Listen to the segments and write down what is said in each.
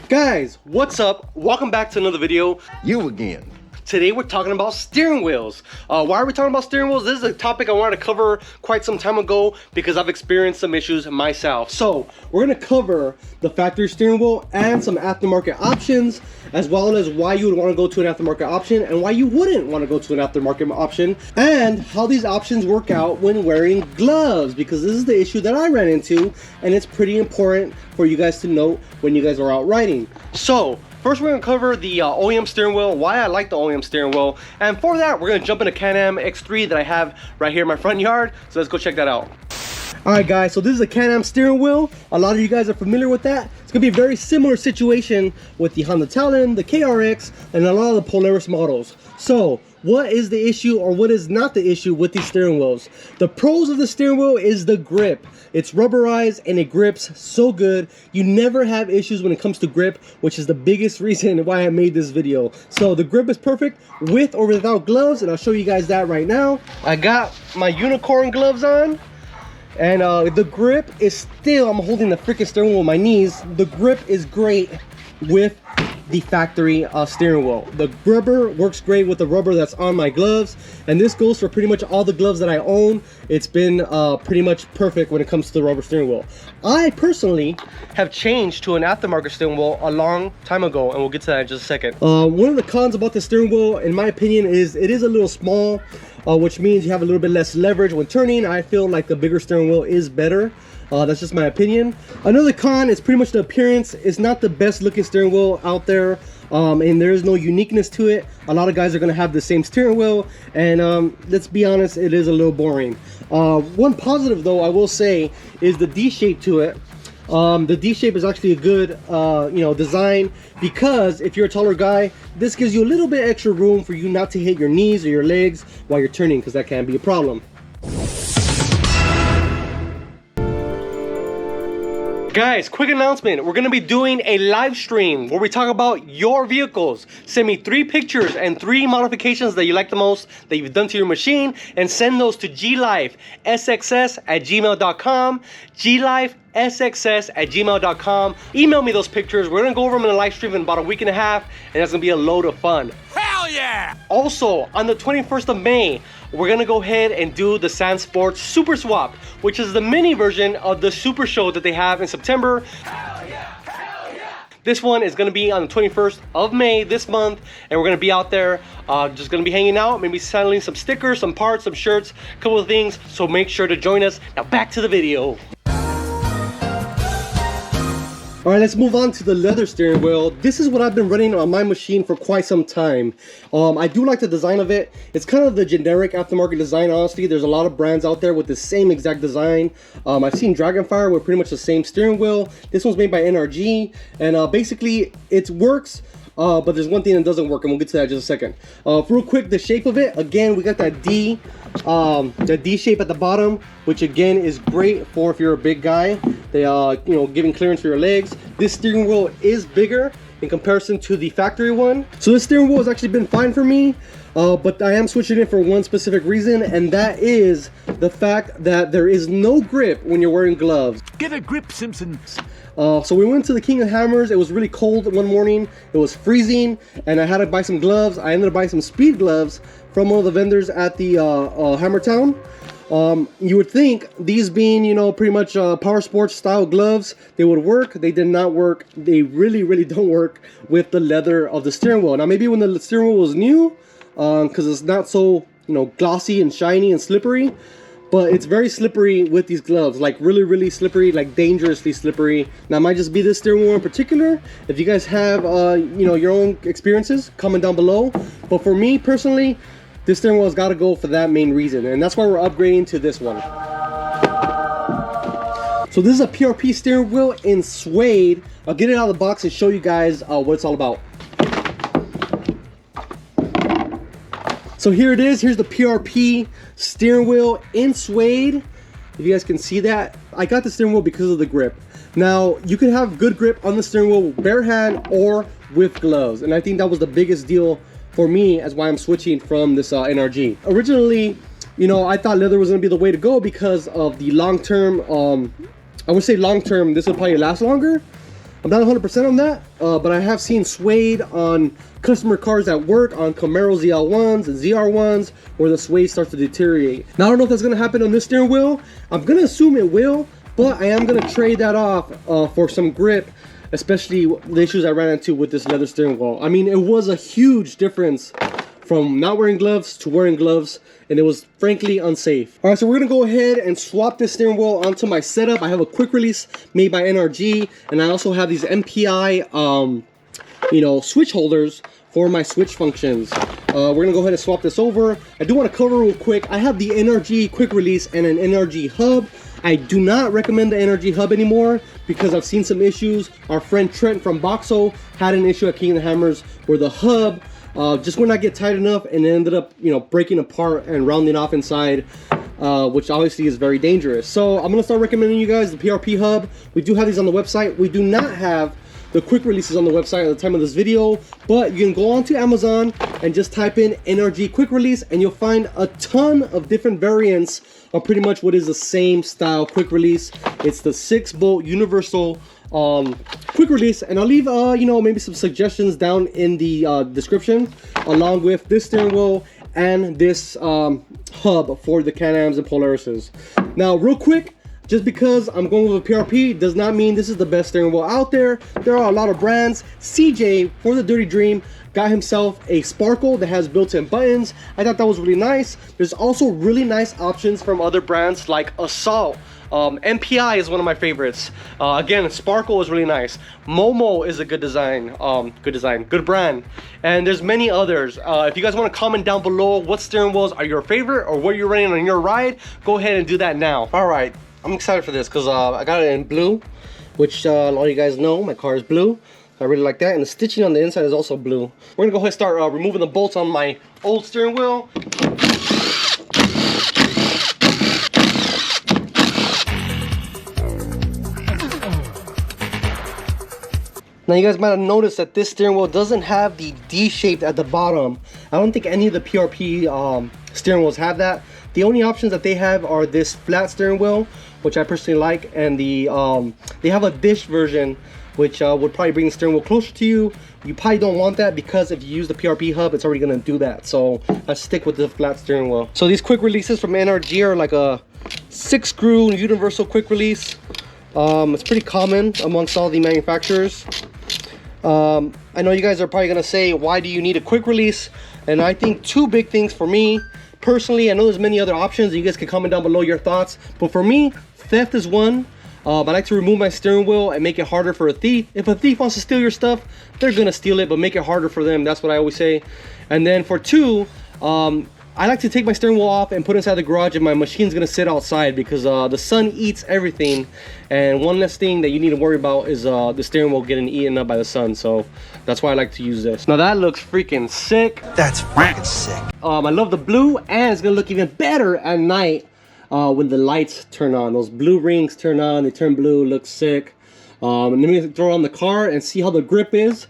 Guys, what's up? Welcome back to another video. You again. Today we're talking about steering wheels. Why are we talking about steering wheels? This is a topic I wanted to cover quite some time ago because I've experienced some issues myself. So we're gonna cover the factory steering wheel and some aftermarket options, as well as why you would want to go to an aftermarket option and why you wouldn't want to go to an aftermarket option, and how these options work out when wearing gloves, because this is the issue that I ran into and it's pretty important for you guys to note when you guys are out riding. So first, we're going to cover the OEM steering wheel, why I like the OEM steering wheel, and for that, we're going to jump into Can-Am X3 that I have right here in my front yard, so let's go check that out. Alright guys, so this is a Can-Am steering wheel. A lot of you guys are familiar with that. It's going to be a very similar situation with the Honda Talon, the KRX, and a lot of the Polaris models. So, what is the issue, or what is not the issue with these steering wheels? The pros of the steering wheel is the grip. It's rubberized and it grips so good. You never have issues when it comes to grip, which is the biggest reason why I made this video. So the grip is perfect with or without gloves, and I'll show you guys that right now. I got my unicorn gloves on, and the grip is still, I'm holding the freaking steering wheel with my knees. The grip is great with the factory steering wheel. The rubber works great with the rubber that's on my gloves, and this goes for pretty much all the gloves that I own. It's been pretty much perfect when it comes to the rubber steering wheel. I personally have changed to an aftermarket steering wheel a long time ago, and we'll get to that in just a second. One of the cons about the steering wheel, in my opinion, is it is a little small, which means you have a little bit less leverage when turning. I feel like the bigger steering wheel is better. That's just my opinion. Another con is pretty much the appearance. It's not the best looking steering wheel out there, and there is no uniqueness to it. A lot of guys are going to have the same steering wheel, and let's be honest, it is a little boring. One positive though I will say is the D shape to it. The D shape is actually a good design, because if you're a taller guy, this gives you a little bit extra room for you not to hit your knees or your legs while you're turning, because that can be a problem. Guys, quick announcement. We're going to be doing a live stream where we talk about your vehicles. Send me 3 pictures and 3 modifications that you like the most that you've done to your machine, and send those to glifesxs@gmail.com. glifesxs@gmail.com. Email me those pictures. We're going to go over them in a live stream in about a week and a half, and that's going to be a load of fun. Hell yeah! Also, on the 21st of May, we're going to go ahead and do the Sand Sports Super Swap, which is the mini version of the Super Show that they have in September. Hell yeah, hell yeah. This one is going to be on the 21st of May this month, and we're going to be out there just going to be hanging out, maybe selling some stickers, some parts, some shirts, a couple of things, so make sure to join us. Now back to the video. Alright, let's move on to the leather steering wheel. This is what I've been running on my machine for quite some time. I do like the design of it. It's kind of the generic aftermarket design, honestly. There's a lot of brands out there with the same exact design. I've seen Dragonfire with pretty much the same steering wheel. This one's made by NRG, and basically it works. But there's one thing that doesn't work, and we'll get to that in just a second. Real quick, the shape of it, again, we got that D shape at the bottom, which again is great for if you're a big guy. They giving clearance for your legs. This steering wheel is bigger in comparison to the factory one. So this steering wheel has actually been fine for me, but I am switching it for one specific reason, and that is the fact that there is no grip when you're wearing gloves. Get a grip, Simpson. So we went to the King of Hammers. It was really cold one morning. It was freezing, and I had to buy some gloves. I ended up buying some speed gloves from one of the vendors at the Hammertown. You would think these being, pretty much power sports style gloves, they would work. They did not work. They really don't work with the leather of the steering wheel. Now maybe when the steering wheel was new, because it's not so glossy and shiny and slippery, but it's very slippery with these gloves, like really slippery, like dangerously slippery. Now it might just be this steering wheel in particular. If you guys have your own experiences, comment down below. But for me personally, this steering wheel has got to go for that main reason, and that's why we're upgrading to this one. So this is a PRP steering wheel in Suede. I'll get it out of the box and show you guys what it's all about. So here it is. Here's the PRP steering wheel in Suede. If you guys can see that, I got the steering wheel because of the grip. Now you can have good grip on the steering wheel bare hand or with gloves, and I think that was the biggest deal for me as why I'm switching from this NRG. Originally, I thought leather was going to be the way to go because of the long-term, I would say long-term, this will probably last longer. I'm not 100% on that, but I have seen Suede on customer cars at work, on Camaro ZL1s and ZR1s, where the Suede starts to deteriorate. Now, I don't know if that's gonna happen on this steering wheel. I'm gonna assume it will, but I am gonna trade that off for some grip, especially the issues I ran into with this leather steering wheel. I mean, it was a huge difference from not wearing gloves to wearing gloves, and it was frankly unsafe. All right, so we're gonna go ahead and swap this steering wheel onto my setup. I have a quick release made by NRG, and I also have these MPI, you know, switch holders for my switch functions. We're gonna go ahead and swap this over. I do want to cover real quick. I have the NRG quick release and an NRG hub. I do not recommend the NRG hub anymore because I've seen some issues. Our friend Trent from Boxo had an issue at King of the Hammers where the hub just would not get tight enough, and it ended up, you know, breaking apart and rounding off inside, which obviously is very dangerous. So I'm gonna start recommending you guys the PRP hub. We do have these on the website. We do not have the quick releases on the website at the time of this video, but you can go onto Amazon and just type in NRG quick release, and you'll find a ton of different variants of pretty much what is the same style quick release. It's the 6-bolt universal quick release, and I'll leave you know, maybe some suggestions down in the description, along with this steering wheel and this hub for the Can-Ams and Polarises. Now, real quick, just because I'm going with a PRP does not mean this is the best steering wheel out there. There are a lot of brands. CJ, for the Dirty Dream, got himself a Sparkle that has built-in buttons. I thought that was really nice. There's also really nice options from other brands like Assault. MPI is one of my favorites. Again, Sparkle is really nice. Momo is a good design, good brand. And there's many others. If you guys want to comment down below what steering wheels are your favorite or what you're running on your ride, go ahead and do that now. All right, I'm excited for this because I got it in blue, which a lot of you guys know my car is blue. I really like that, and the stitching on the inside is also blue. We're gonna go ahead and start removing the bolts on my old steering wheel. Now you guys might have noticed that this steering wheel doesn't have the D-shaped at the bottom. I don't think any of the PRP steering wheels have that. The only options that they have are this flat steering wheel, which I personally like, and the they have a dish version, which would probably bring the steering wheel closer to you. You probably don't want that because if you use the PRP hub, it's already gonna do that. So let's stick with the flat steering wheel. So these quick releases from NRG are like a 6-screw universal quick release. It's pretty common amongst all the manufacturers. I know you guys are probably gonna say, why do you need a quick release? And I think two big things for me personally. I know there's many other options, and you guys can comment down below your thoughts, but for me, theft is one. I like to remove my steering wheel and make it harder for a thief. If a thief wants to steal your stuff, they're gonna steal it, but make it harder for them. That's what I always say. And then for two, I like to take my steering wheel off and put it inside the garage, and my machine's gonna sit outside because the sun eats everything. And one less thing that you need to worry about is the steering wheel getting eaten up by the sun. So that's why I like to use this. Now that looks freaking sick. That's freaking sick. I love the blue, and it's gonna look even better at night when the lights turn on. Those blue rings turn on, they turn blue, looks sick. And let me throw it on the car and see how the grip is.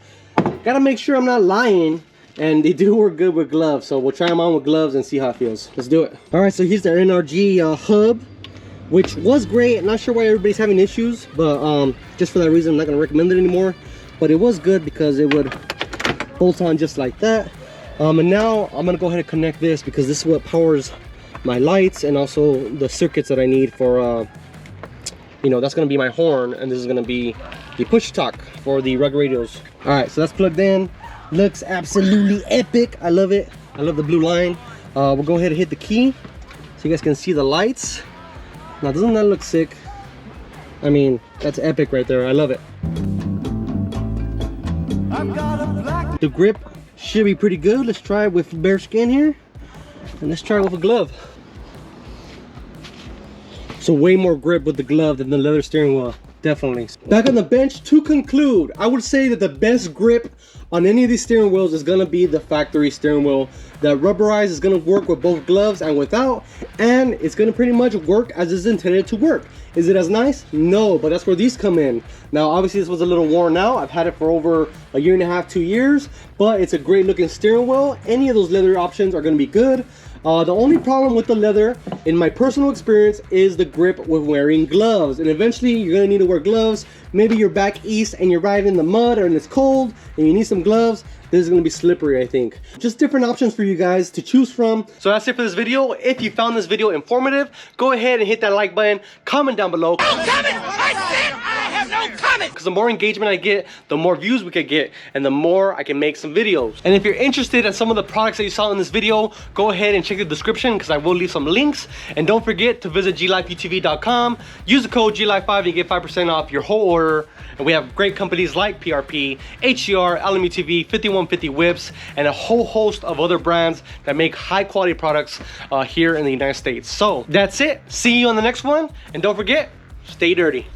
Gotta make sure I'm not lying. And they do work good with gloves, so we'll try them on with gloves and see how it feels. Let's do it. All right, so here's the NRG hub, which was great. I'm not sure why everybody's having issues, but just for that reason, I'm not gonna recommend it anymore. But it was good because it would bolt on just like that. And now I'm gonna go ahead and connect this because this is what powers my lights and also the circuits that I need for, you know, that's gonna be my horn, and this is gonna be the push talk for the rug radios. All right, so that's plugged in. Looks absolutely epic. I love it. I love the blue line. We'll go ahead and hit the key so you guys can see the lights. Now, doesn't that look sick? I mean, that's epic right there. I love it. The grip should be pretty good. Let's try it with bare skin here, and let's try it with a glove. So way more grip with the glove than the leather steering wheel. Definitely. Back on the bench, to conclude, I would say that the best grip on any of these steering wheels is gonna be the factory steering wheel. That rubberized is gonna work with both gloves and without, and it's gonna pretty much work as it's intended to work. Is it as nice? No, but that's where these come in. Now, obviously this was a little worn out. I've had it for over a year and a half, 2 years, but it's a great looking steering wheel. Any of those leather options are gonna be good. The only problem with the leather, in my personal experience, is the grip with wearing gloves. And eventually you're gonna need to wear gloves. Maybe you're back east and you're riding in the mud or and it's cold and you need some gloves. This is gonna be slippery, I think. Just different options for you guys to choose from. So that's it for this video. If you found this video informative, go ahead and hit that like button. Comment down below. Because the more engagement I get, the more views we could get, and the more I can make some videos. And if you're interested in some of the products that you saw in this video, go ahead and check the description because I will leave some links. And don't forget to visit glifeutv.com. Use the code GLIFE5 and you get 5% off your whole order. And we have great companies like PRP, HCR, LMUTV, 5150 Whips, and a whole host of other brands that make high quality products here in the United States. So that's it. See you on the next one. And don't forget, stay dirty.